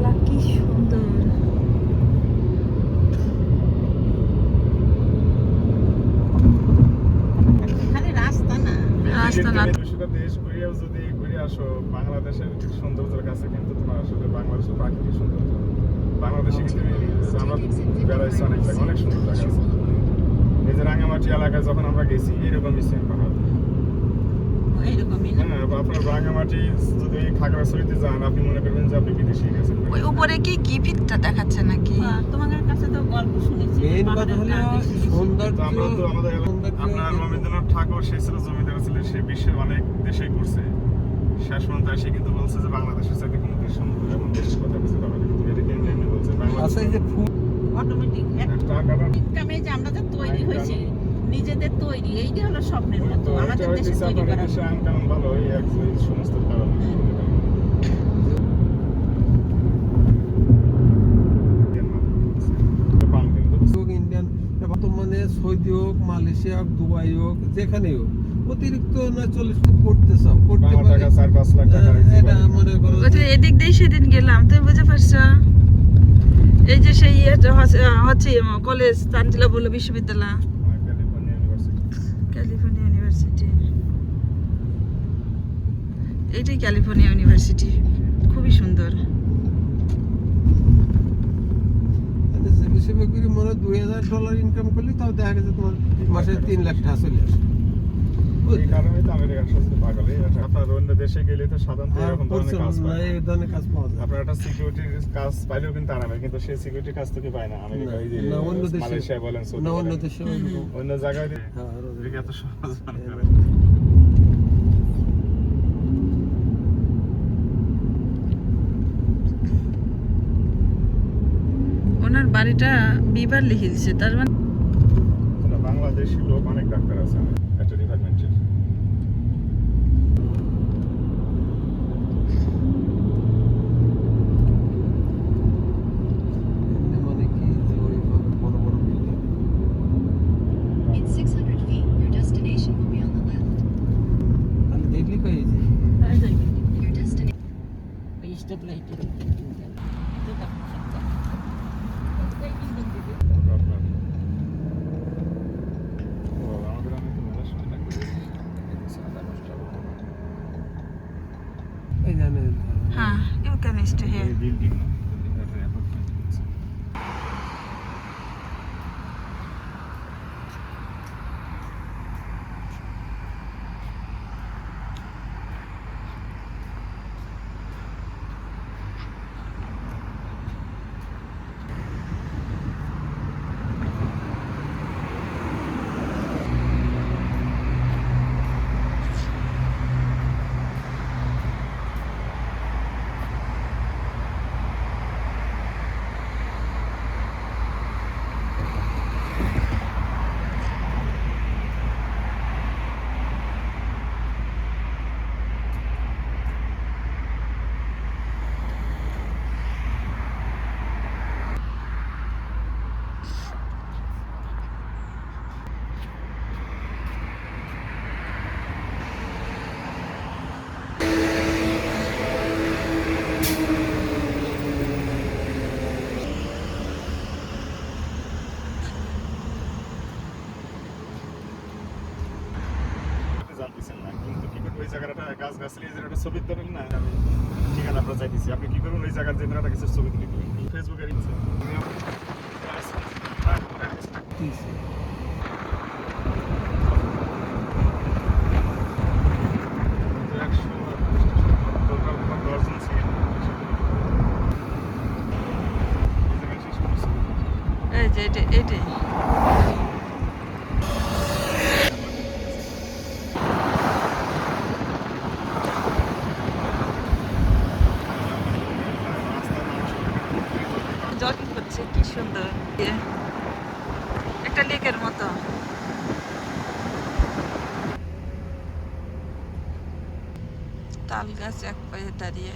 গাছপালা কি সুন্দর। রাস্তা না দেশ ঘুরিয়েও যদি ঘুরে আসো বাংলাদেশের সৌন্দর্যের কাছে, কিন্তু তোমার আসলে বাংলাদেশের প্রাকৃতিক সৌন্দর্য, বাংলাদেশে কিন্তু আমরা বেড়াইছি অনেক জায়গায়, অনেক সুন্দর জায়গা আছে। এই যে রাঙামাটি এলাকায় যখন আমরা গেছি এরকমই সেম পাহাড়। হ্যাঁ, আপনার রাঙামাটি যদি খাগড়াছড়িতে যান আপনি মনে করবেন যে আপনি বিদেশে গেছেন। ওই উপরে কি কি ফিটটা দেখাচ্ছে নাকি? তোমাদের কাছে তো গল্প শুনেছি। মেইন কথা হলো সৌন্দর্য। আমরা তো আমাদের আপনার রবীন্দ্রনাথ ঠাকুর সেই ছিল জমিদার ছিলেন, সে বিশ্বের অনেক দেশেই ঘুরছে, শেষ পর্যন্ত এসে কিন্তু বলছে যে বাংলাদেশের সাথে কোনো দেশ সুন্দর এমন দেশের কথা বলতে পারবে না। কিন্তু এটা কিন্তু এমনি বলছে বাংলাদেশ যে ফুল অটোমেটিক ইনকামে যে আমরা যে তৈরি হয়েছি নিজেদের তৈরি, এইটা হলো স্বপ্নের মতো আমাদের দেশে তৈরি করা। দেশে আইন কানুন ভালো, এই এক সমস্ত কারণ। ইন্ডিয়ান বর্তমানে সৌদি হোক, মালয়েশিয়া হোক, দুবাই হোক, যেখানেই হোক অতিরিক্ত না 40 করতে চাও করতে পারে। 4-5 লাখ টাকা এটা মনে করো এদিক দিয়ে সেদিন গেলাম, তুমি বুঝতে পারছো? এই যে সেই হচ্ছে কলেজ তানজিলা বললো বিশ্ববিদ্যালয়, ক্যালিফোর্নিয়া ইউনিভার্সিটি। এইটাই ক্যালিফোর্নিয়া ইউনিভার্সিটি, খুবই সুন্দর। হিসেবে করে মনে $2000 ইনকাম করলে তাও দেখা গেছে তোমার মাসে 3 লাখ টাকা চলে আসে। এই কারণে তো আমেরিকার সাথে পাগল। আপনার অন্য দেশে গেলে তো সাধারণত এরকম ধরনের কাজ পায়, এই ধরনের কাজ পাওয়া যায়। আপনার একটা সিকিউরিটির কাজ পাইলেও কিন্তু আরামে, কিন্তু সেই সিকিউরিটির কাজ তো কি পায় না আমেরিকা, এই যে মালয়েশিয়া বলেন, সৌদি অন্য বলেন, দেশে অন্য জায়গায় হ্যাঁ এত সহজ মনে করে। ওনার বাড়িটা বিভারলি হিলসে, তার মানে বাংলাদেশি লোক অনেক ডাক্তার আছে একটা ডিপার্টমেন্টের। মানে কি যে ওই বড় বড় building. In 600 feet, your destination will be on the left. তাহলে দেখলি কই এই যে Your destination. এই জানেন হ্যাঁ, you can stay here. Building জানতেছেন না, কিন্তু কি করবো ওই জায়গাটা গাছ গাছলি এই জায়গাটা ছবি তুলেন না, আমি ঠিকানা আপনার চাইতেছি, আপনি কি করুন ওই জায়গার যে জায়গাটা কিছু ছবি তুলে দিবেন ফেসবুকের ইচ্ছে। এই যে এটাই জগিং করছে, কি সুন্দর একটা লেকের মতো। তাল গাছ এক পায়ে দাঁড়িয়ে।